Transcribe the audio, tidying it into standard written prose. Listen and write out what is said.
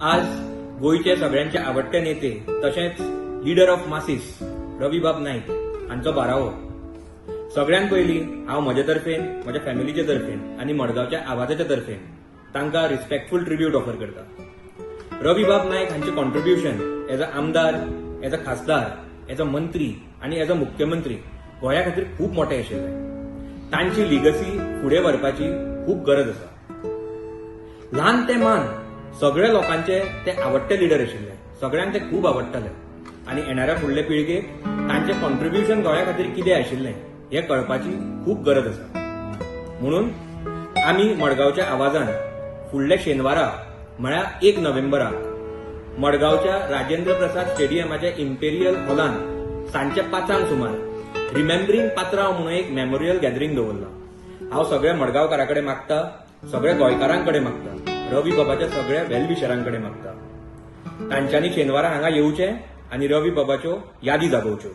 आज गोयचे सगळ्यांचे आवडटे नेते तशेंच लीडर ऑफ मासीस रविबाब नाईक हांचो बारावो. सगळ्यांत पयलीं हांव म्हजे तर्फेन, म्हज्या फॅमिलीचे तर्फेन आनी मडगांवच्या आवाजाच्या तर्फेन तांकां रिस्पेक्टफुल ट्रिब्यूट ऑफर करता. रविबाब नाईक हांचे कॉन्ट्रिब्युशन एज अ आमदार, एज अ खासदार, एज अ मंत्री आनी एज अ मुख्यमंत्री गोंया खातीर खूब मोठें आशिल्लें. तांची लिगसी फुडें व्हरपाची खूब गरज आसा. ल्हान ते मान सगळ्या लोकांचे ते आवडटे लिडर आशिल्ले. सगळ्यांक ते खूब आवडटाले आनी येणाऱ्या फुडले पिळगेक तांचे कॉन्ट्रिब्युशन गोंया खातीर कितें आशिल्लें हें कळपाची खूब गरज आसा. म्हणून आमी मडगांवच्या आवाजान फुडल्या शेनवारा म्हळ्यार 1 नोव्हेंबराक मडगांवच्या राजेंद्र प्रसाद स्टेडियमाच्या इंपेरियल हॉलान सांजचे 5 सुमार रिमेंबरिंग पात्रांव म्हणून एक मेमोरियल गॅदरिंग दवरला. हांव सगळ्या मडगांवकारां कडेन मागता, सगळ्या गोंयकारां कडेन मागता, रवी बाबाच्या सगळ्या वेलविशरां कडेन मागता तांच्यांनी शेनवारा हांगा येवचें आनी रवी बाबाच्यो यादी जागोवच्यो.